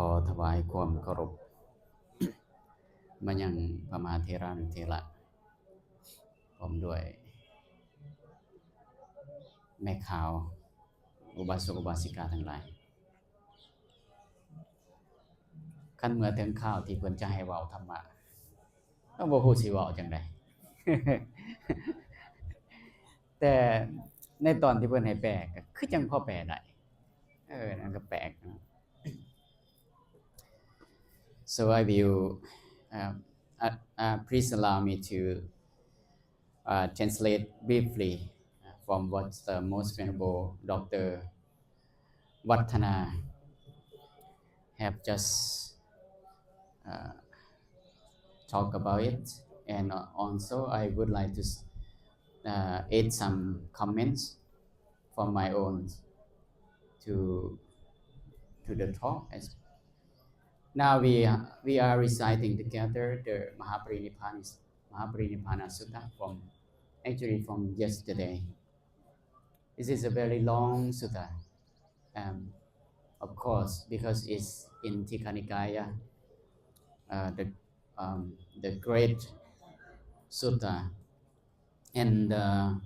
ขอถวายความเคารพมายังพระมหาเถระนุเถระพร้อมด้วยแม่ขาวอุบาสกอุบาสิกาทั้งหลายขั้นเมื่อถึงข้าวที่เพิ่นจะให้เว้าธรรมะก็บ่ฮู้สิเว้าจังได แต่ในตอนที่เพิ่นให้แปลก็คือจังพอแปลได้นั่นก็แปลกนะ So I will please allow me to translate briefly from what the most venerable Dr. Vattana have just talked about it, and also I would like to add some comments from my own to the talk. Now we are reciting together the Mahaparinibbana Sutta from yesterday. This is a very long sutta, of course, because it's in Tikha Nikaya, the great sutta, and the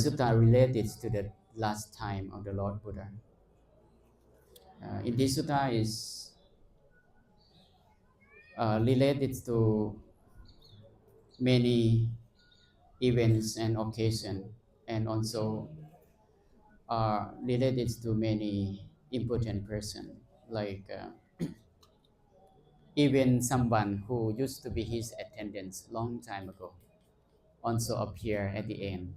sutta related to the last time of the Lord Buddha. In this sutta is related to many events and occasions, and also related to many important persons, like even someone who used to be his attendant long time ago also appear at the end.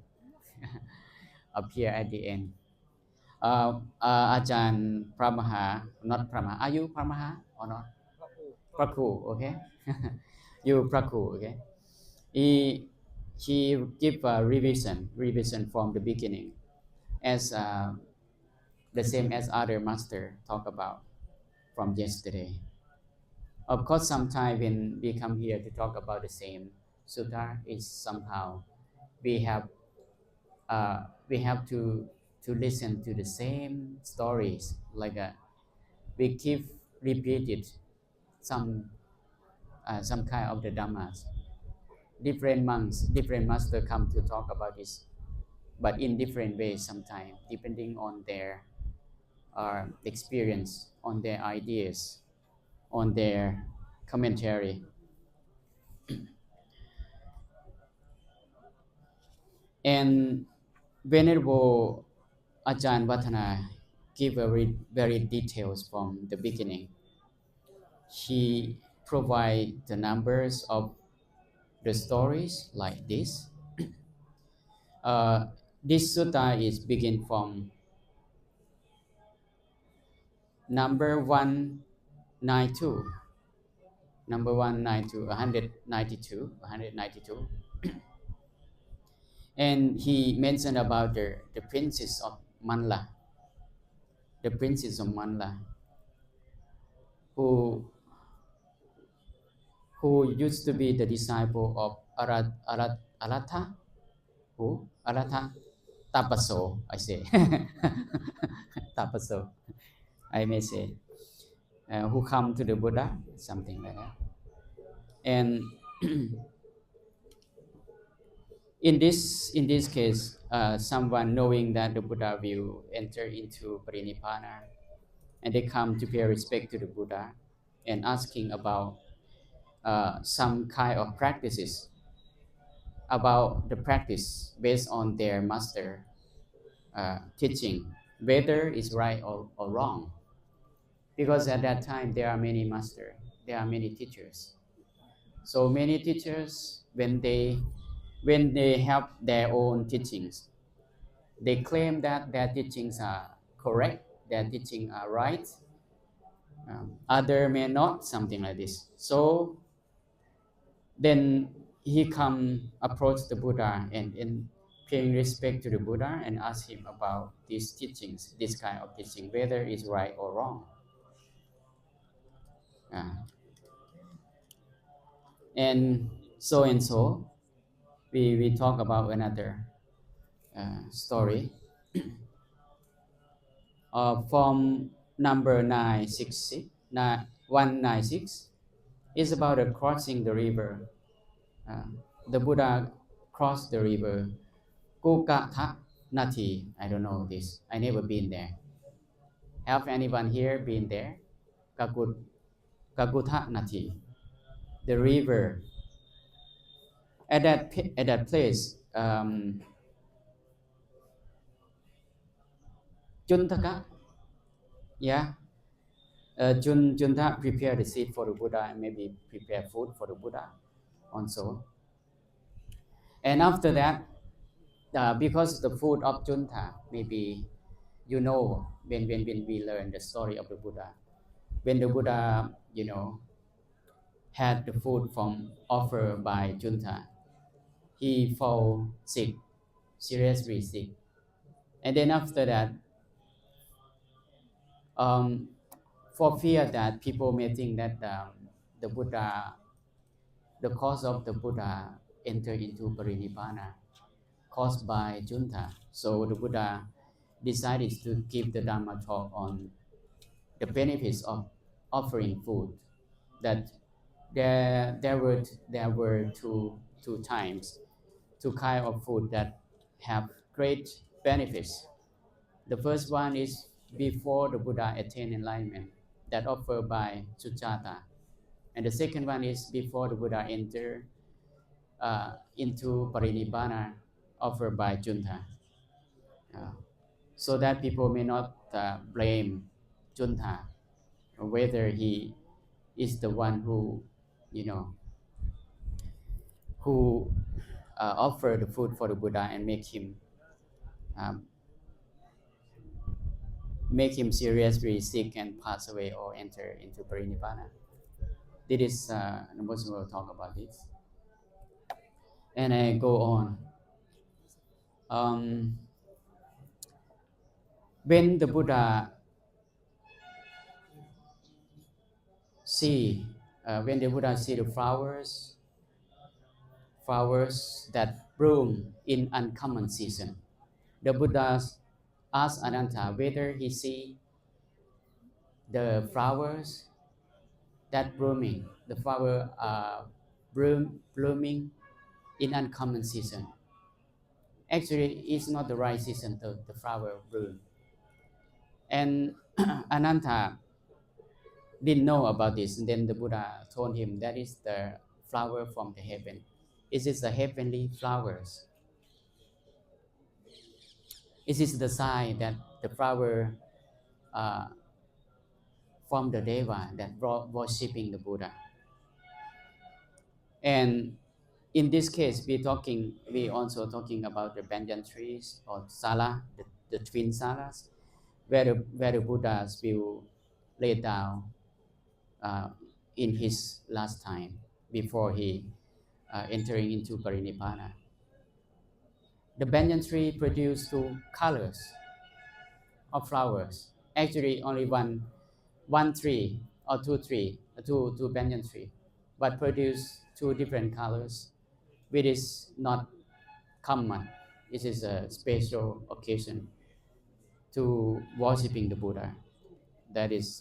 appear at the end. Ajahn Pramaha, not Pramaha. Are you Pramaha or not? Prakhu, okay. You Prakhu, okay. He give a revision from the beginning, as the same as other master talk about from yesterday. Of course, sometimes when we come here to talk about the same sutta, is somehow we have to listen to the same stories, like we keep repeated some kind of the dhammas. Different monks, different master come to talk about this, but in different ways sometimes, depending on their experience, on their ideas, on their commentary. And Venerable Ajahn Vattana give very details from the beginning. He provide the numbers of the stories like this. This sutta is begin from number 192. Number 192, 192. And he mentioned about the princess of Manla. The princess of Manla, who used to be the disciple of Aratha, who? Aratha Tapaso, I say. Tapaso, I may say. Who come to the Buddha, something like that. And in this case, someone knowing that the Buddha will enter into Parinibbana, and they come to pay respect to the Buddha and asking about some kind of practices, about the practice based on their master teaching, whether it's right or wrong. Because at that time there are many masters, there are many teachers. So many teachers, when they have their own teachings, they claim that their teachings are correct, their teachings are right. Other may not, something like this. So then he come approach the Buddha and paying respect to the Buddha and ask him about these teachings, this kind of teaching, whether it's right or wrong. And so we talk about another story from number 966, 196 is about the crossing the river. Uh, the Buddha crossed the river Kukatha Nati. I don't know this. I never been there. Have anyone here been there? Kakut, Kakutha Nati. The river. At that place, Juntaka, yeah, Junta prepared the seed for the Buddha and maybe prepare food for the Buddha also. And after that, because the food of Junta, maybe you know when we learn the story of the Buddha, when the Buddha, had the food from offered by Junta, he fall sick, seriously sick. And then after that, um, for fear that people may think that the Buddha, the cause of the Buddha enter into Parinibbana caused by Junta. So the Buddha decided to give the Dhamma talk on the benefits of offering food. That there were two times, two kind of food that have great benefits. The first one is before the Buddha attained enlightenment, that offered by Sujata, and the second one is before the Buddha entered into Parinibbana, offered by Junta. Uh, so that people may not blame Junta, whether he is the one who, you know, who offered the food for the Buddha and um, make him seriously sick and pass away or enter into Parinibbana. This is the Muslim will talk about this, and I go on. Um, when the Buddha see, when the Buddha see the flowers that bloom in uncommon season, the Buddha asked Ananta whether he see the flowers that blooming, the flower blooming in uncommon season. Actually, it's not the right season to the flower bloom. And Ananta didn't know about this. And then the Buddha told him that is the flower from the heaven. It is the heavenly flowers. It is the sign that the flower uh, from the Deva that worshipping the Buddha. And in this case, we also talking about the banyan trees or sala, the twin salas, where the Buddhas will lay down uh, in his last time before he entering into Parinibbana. The banyan tree produce two colors of flowers. Actually, only one tree or two banyan tree, but produce two different colors, which is not common. This is a special occasion to worshiping the Buddha. That is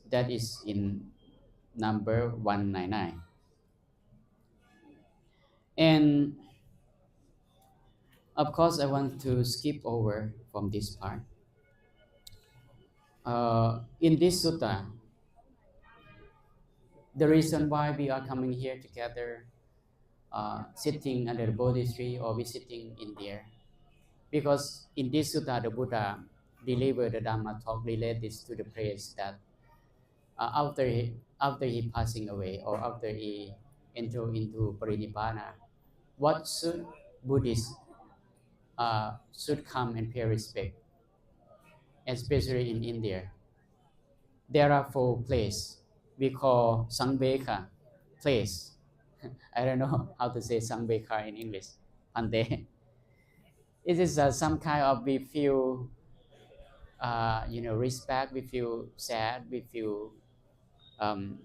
that is in number 199. And of course, I want to skip over from this part. In this sutta, the reason why we are coming here together, sitting under the Bodhi tree or visiting in there, because in this sutta, the Buddha delivered the Dhamma talk related to the place that after he passing away or after he enter into Parinibbana, what should Buddhists should come and pay respect, especially in India. There are four places we call Sangbeka place. I don't know how to say Sangbeka in English. Pante. It is some kind of we feel respect, we feel sad, we feel um,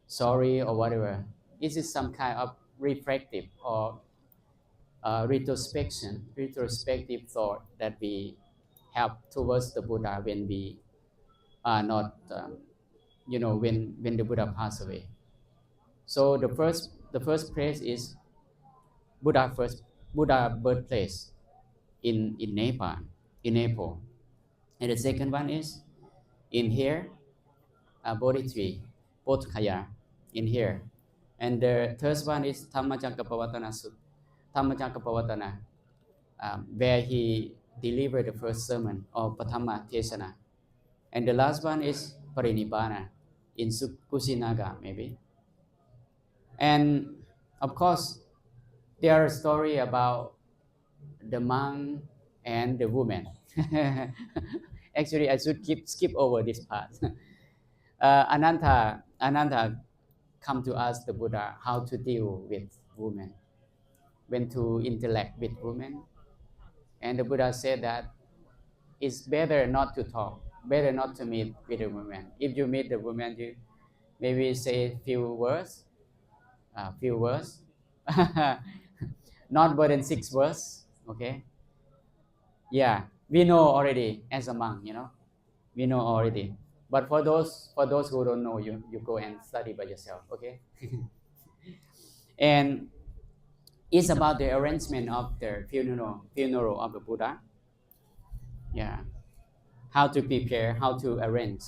sorry or whatever. This is some kind of reflective or retrospective thought that we have towards the Buddha when we are not, when the Buddha passed away. So the first place is Buddha birthplace in Nepal, and the second one is in here, Bodhi tree, Bodhgaya, in here, and the third one is Dhammacakkappavattana, where he delivered the first sermon of Patama Tesana, and the last one is Parinibbana in Kusinaga maybe, and of course there are story about the monk and the woman. Actually, I should skip over this part. Ananta come to ask the Buddha how to deal with women, when to interact with women, and the Buddha said that it's better not to talk, better not to meet with a woman. If you meet the woman, you maybe say few words, not more than 6 words. Okay, yeah, we know already as a monk, we know already. But for those who don't know, you go and study by yourself. Okay, and it's about the arrangement of the funeral of the Buddha. Yeah, how to prepare, how to arrange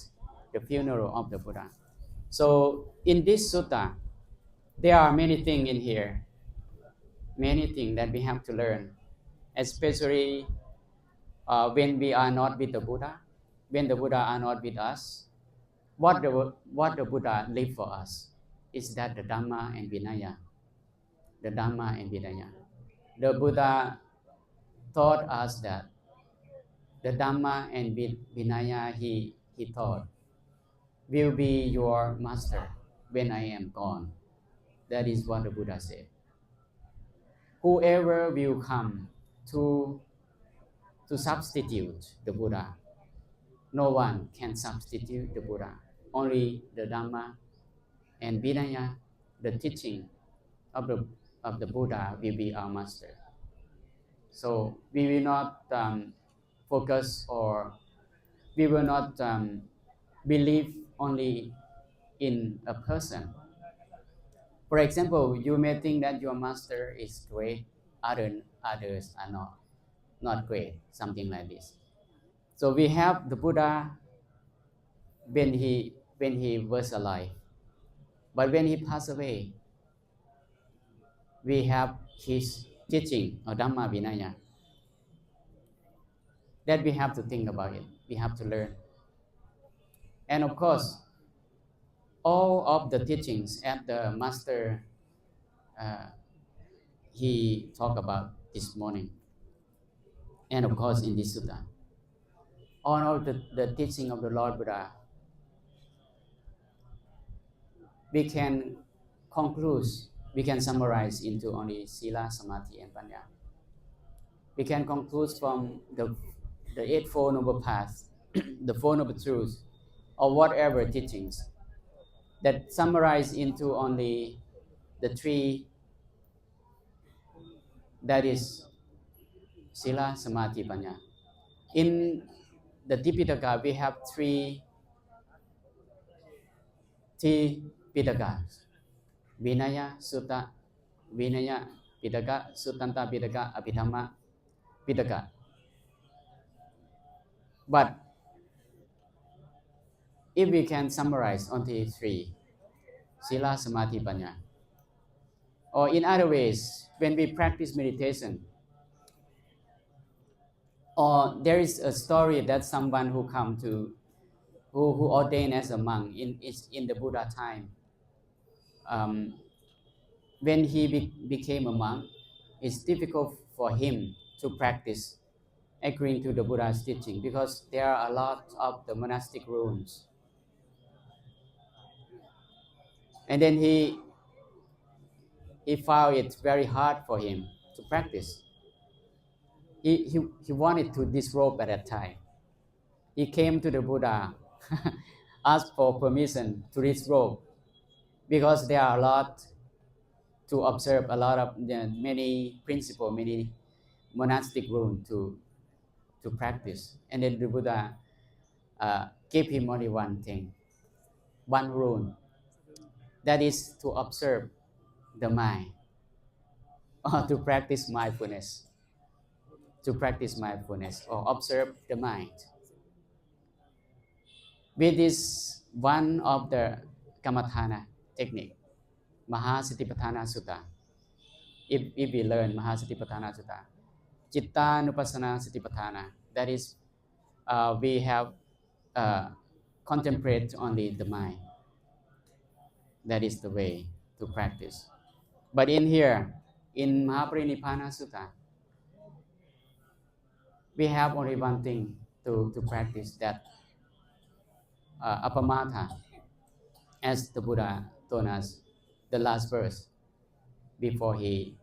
the funeral of the Buddha. So in this sutta, there are many things in here, many things that we have to learn, especially when we are not with the Buddha, when the Buddha are not with us. What the Buddha leave for us is that the Dhamma and Vinaya, the Dhamma and Vinaya. The Buddha taught us that the Dhamma and Vinaya he taught will be your master when I am gone. That is what the Buddha said. Whoever will come to substitute the Buddha, no one can substitute the Buddha. Only the Dhamma and Vinaya, the teaching of the Buddha, will be our master. So we will not focus, or we will not believe only in a person. For example, you may think that your master is great, others are not great, something like this. So we have the Buddha when he was alive, but when he passed away, we have his teaching or Dhamma Vinaya. That we have to think about it. We have to learn. And of course, all of the teachings at the master uh, he talked about this morning, and of course in this sutta, all of the teaching of the Lord Buddha, we can conclude, we can summarize into only Sila, Samadhi, and Panya. We can conclude from the Eightfold Noble Path, the Four Noble Truths, or whatever teachings that summarize into only the three, that is Sila, Samadhi, Panya. In the Tipitaka, we have three Pitaka: Vinaya, Sutta, Vinaya, Pitaka, Suttanta Pitaka, Abhidhamma Pitaka. But if we can summarize only three, Sila, Samadhi, Panya, or in other ways, when we practice meditation, or there is a story that someone who come to who ordained as a monk in the Buddha time, um, when he became a monk, it's difficult for him to practice according to the Buddha's teaching, because there are a lot of the monastic rules, and then he found it very hard for him to practice. He wanted to disrobe at that time. He came to the Buddha, asked for permission to disrobe, because there are a lot to observe a lot of many principle, many monastic rule to practice. And then the Buddha gave him only one thing, one rule, that is to observe the mind or to practice mindfulness, or observe the mind. With this one of the Kamathana technique, Mahasatipatthana Sutta. If we learn Mahasatipatthana Sutta, Chittanupassana Satipatthana, that is, we have uh, contemplate only the mind. That is the way to practice. But in here, in Mahaparinibbana Sutta, we have only one thing to practice, that apamata, as the Buddha told us, the last verse before he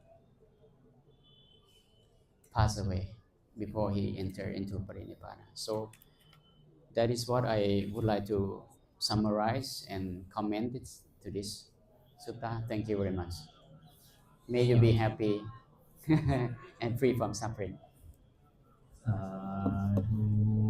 passed away, before he entered into Parinibbana. So that is what I would like to summarize and comment to this sutta. Thank you very much. May you be happy and free from suffering.